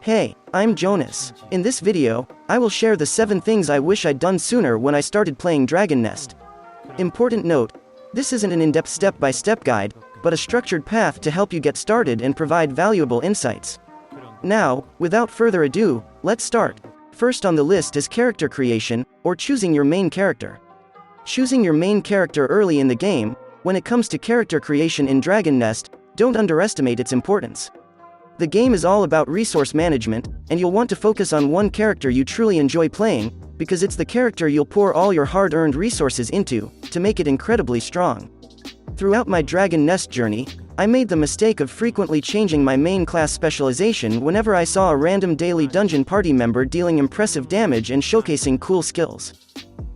Hey, I'm Jonas. In this video, I will share the 7 things I wish I'd done sooner when I started playing Dragon Nest. Important note, this isn't an in-depth step-by-step guide, but a structured path to help you get started and provide valuable insights. Now, without further ado, let's start. First on the list is character creation, or choosing your main character. Choosing your main character early in the game, when it comes to character creation in Dragon Nest, don't underestimate its importance. The game is all about resource management, and you'll want to focus on one character you truly enjoy playing, because it's the character you'll pour all your hard-earned resources into, to make it incredibly strong. Throughout my Dragon Nest journey, I made the mistake of frequently changing my main class specialization whenever I saw a random daily dungeon party member dealing impressive damage and showcasing cool skills.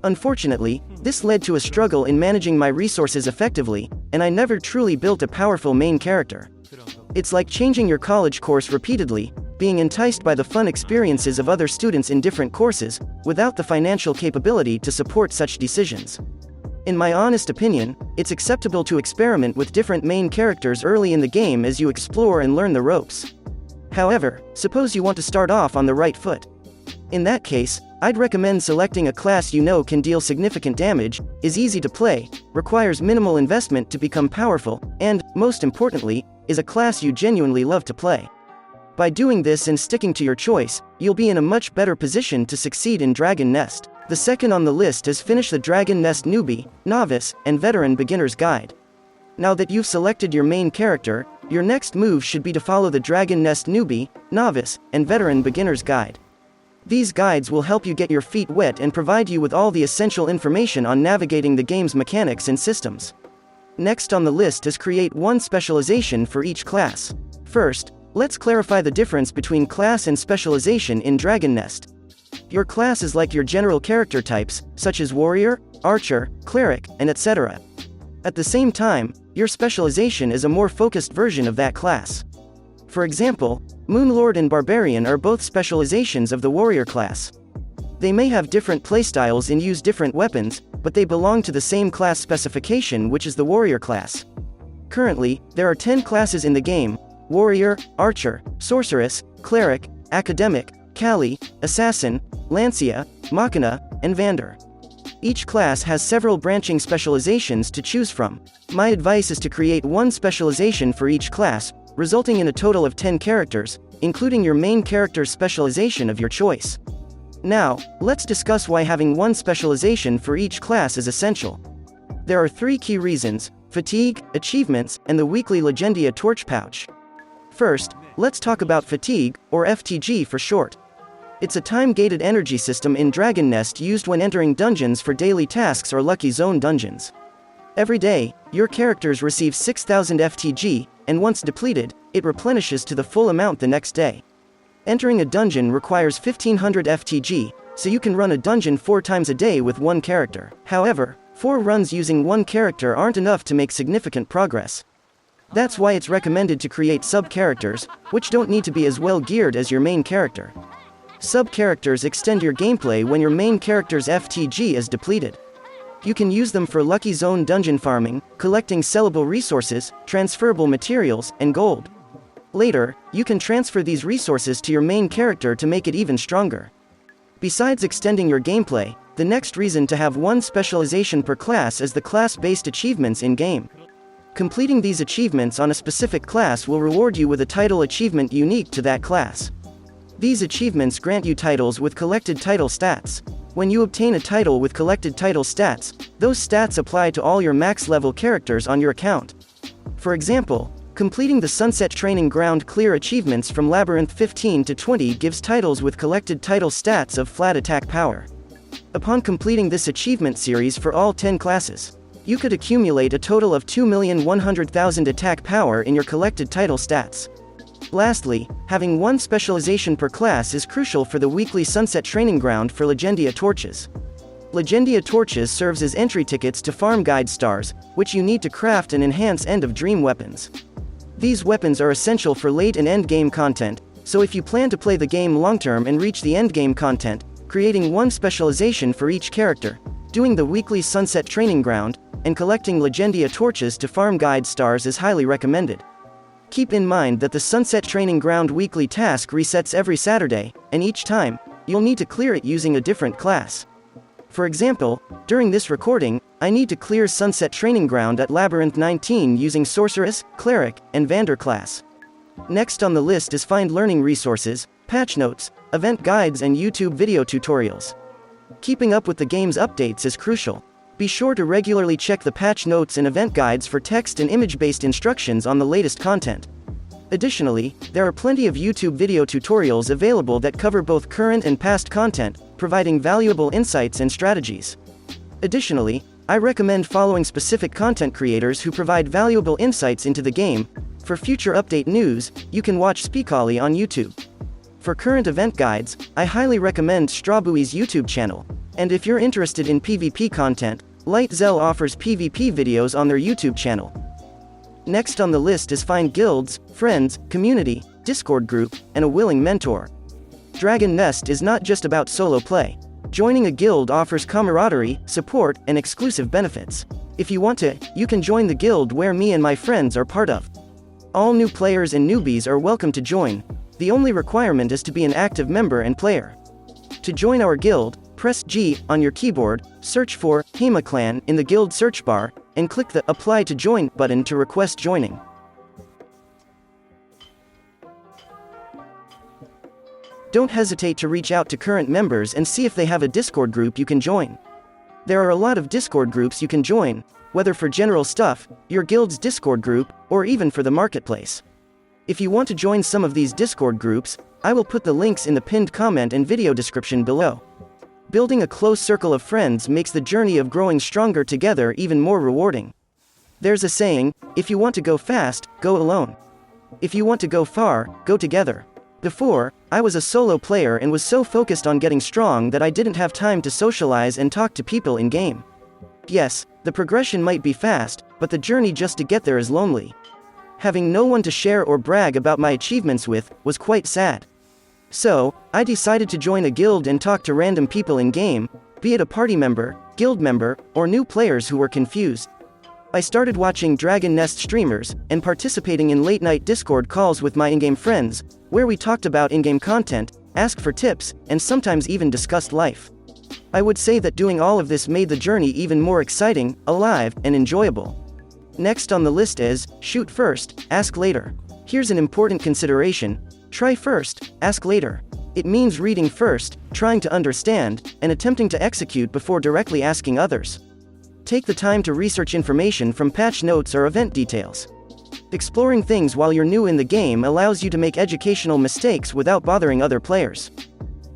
Unfortunately, this led to a struggle in managing my resources effectively, and I never truly built a powerful main character. It's like changing your college course repeatedly, being enticed by the fun experiences of other students in different courses, without the financial capability to support such decisions. In my honest opinion, it's acceptable to experiment with different main characters early in the game as you explore and learn the ropes. However, suppose you want to start off on the right foot. In that case, I'd recommend selecting a class you know can deal significant damage, is easy to play, requires minimal investment to become powerful, and, most importantly, is a class you genuinely love to play. By doing this and sticking to your choice, you'll be in a much better position to succeed in Dragon Nest. The second on the list is finish the Dragon Nest Newbie, Novice, and Veteran Beginner's Guide. Now that you've selected your main character, your next move should be to follow the Dragon Nest Newbie, Novice, and Veteran Beginner's Guide. These guides will help you get your feet wet and provide you with all the essential information on navigating the game's mechanics and systems. Next on the list is create one specialization for each class. First, let's clarify the difference between class and specialization in Dragon Nest. Your class is like your general character types, such as warrior, archer, cleric, and etc. At the same time, your specialization is a more focused version of that class. For example, Moonlord and Barbarian are both specializations of the warrior class. They may have different playstyles and use different weapons, but they belong to the same class specification, which is the warrior class. Currently, there are 10 classes in the game: warrior, archer, sorceress, cleric, academic, Kali, assassin, Lancia, Machina, and Vander. Each class has several branching specializations to choose from. My advice is to create one specialization for each class, resulting in a total of 10 characters, including your main character's specialization of your choice. Now, let's discuss why having one specialization for each class is essential. There are 3 key reasons: fatigue, achievements, and the weekly Legendia torch pouch. First, let's talk about fatigue, or FTG for short. It's a time-gated energy system in Dragon Nest used when entering dungeons for daily tasks or Lucky Zone dungeons. Every day, your characters receive 6,000 FTG, and once depleted, it replenishes to the full amount the next day. Entering a dungeon requires 1,500 FTG, so you can run a dungeon 4 times a day with one character. However, 4 runs using one character aren't enough to make significant progress. That's why it's recommended to create sub-characters, which don't need to be as well geared as your main character. Sub-characters extend your gameplay when your main character's FTG is depleted. You can use them for Lucky Zone dungeon farming, collecting sellable resources, transferable materials, and gold. Later, you can transfer these resources to your main character to make it even stronger. Besides extending your gameplay, the next reason to have one specialization per class is the class-based achievements in-game. Completing these achievements on a specific class will reward you with a title achievement unique to that class. These achievements grant you titles with collected title stats. When you obtain a title with collected title stats, those stats apply to all your max-level characters on your account. For example, completing the Sunset Training Ground clear achievements from Labyrinth 15 to 20 gives titles with collected title stats of flat attack power. Upon completing this achievement series for all 10 classes, you could accumulate a total of 2,100,000 attack power in your collected title stats. Lastly, having one specialization per class is crucial for the weekly Sunset Training Ground for Legendia torches. Legendia torches serves as entry tickets to farm guide stars, which you need to craft and enhance end-of-dream weapons. These weapons are essential for late and end-game content, so if you plan to play the game long-term and reach the end-game content, creating one specialization for each character, doing the weekly Sunset Training Ground, and collecting Legendia torches to farm guide stars is highly recommended. Keep in mind that the Sunset Training Ground weekly task resets every Saturday, and each time, you'll need to clear it using a different class. For example, during this recording, I need to clear Sunset Training Ground at Labyrinth 19 using Sorceress, Cleric, and Vander class. Next on the list is Find Learning Resources, Patch Notes, Event Guides and YouTube video tutorials. Keeping up with the game's updates is crucial. Be sure to regularly check the patch notes and event guides for text and image-based instructions on the latest content. Additionally, there are plenty of YouTube video tutorials available that cover both current and past content, providing valuable insights and strategies. Additionally, I recommend following specific content creators who provide valuable insights into the game. For future update news, you can watch Speakoli on YouTube. For current event guides, I highly recommend Strawbuoy's YouTube channel. And if you're interested in PvP content, Lightzell offers PvP videos on their YouTube channel. Next on the list is Find Guilds, Friends, Community, Discord group, and a willing mentor. Dragon Nest is not just about solo play. Joining a guild offers camaraderie, support, and exclusive benefits. If you want to, you can join the guild where me and my friends are part of. All new players and newbies are welcome to join. The only requirement is to be an active member and player. To join our guild, press G on your keyboard, search for HeyImJonas in the guild search bar, and click the Apply to Join button to request joining. Don't hesitate to reach out to current members and see if they have a Discord group you can join. There are a lot of Discord groups you can join, whether for general stuff, your guild's Discord group, or even for the marketplace. If you want to join some of these Discord groups, I will put the links in the pinned comment and video description below. Building a close circle of friends makes the journey of growing stronger together even more rewarding. There's a saying, if you want to go fast, go alone. If you want to go far, go together. Before, I was a solo player and was so focused on getting strong that I didn't have time to socialize and talk to people in-game. Yes, the progression might be fast, but the journey just to get there is lonely. Having no one to share or brag about my achievements with was quite sad. So, I decided to join a guild and talk to random people in-game, be it a party member, guild member, or new players who were confused. I started watching Dragon Nest streamers, and participating in late-night Discord calls with my in-game friends, where we talked about in-game content, asked for tips, and sometimes even discussed life. I would say that doing all of this made the journey even more exciting, alive, and enjoyable. Next on the list is, Shoot First, Ask Later. Here's an important consideration. Try first, ask later. It means reading first, trying to understand, and attempting to execute before directly asking others. Take the time to research information from patch notes or event details. Exploring things while you're new in the game allows you to make educational mistakes without bothering other players.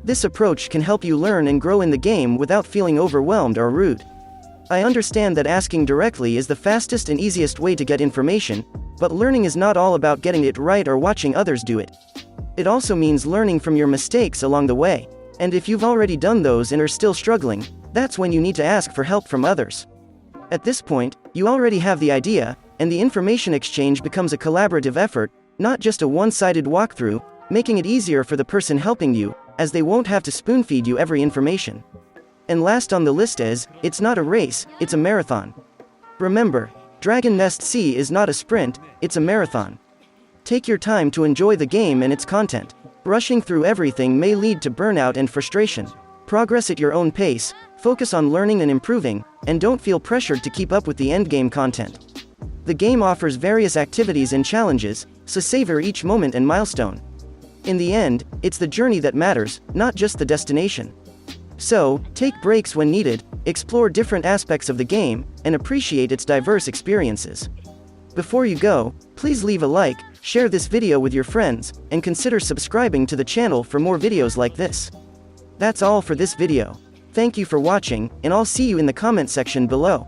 This approach can help you learn and grow in the game without feeling overwhelmed or rude. I understand that asking directly is the fastest and easiest way to get information, but learning is not all about getting it right or watching others do it. It also means learning from your mistakes along the way, and if you've already done those and are still struggling, that's when you need to ask for help from others. At this point, you already have the idea, and the information exchange becomes a collaborative effort, not just a one-sided walkthrough, making it easier for the person helping you, as they won't have to spoon-feed you every information. And last on the list is, it's not a race, it's a marathon. Remember, Dragon Nest C is not a sprint, it's a marathon. Take your time to enjoy the game and its content. Rushing through everything may lead to burnout and frustration. Progress at your own pace, focus on learning and improving, and don't feel pressured to keep up with the endgame content. The game offers various activities and challenges, so savor each moment and milestone. In the end, it's the journey that matters, not just the destination. So, take breaks when needed, explore different aspects of the game, and appreciate its diverse experiences. Before you go, please leave a like, share this video with your friends, and consider subscribing to the channel for more videos like this. That's all for this video. Thank you for watching, and I'll see you in the comment section below.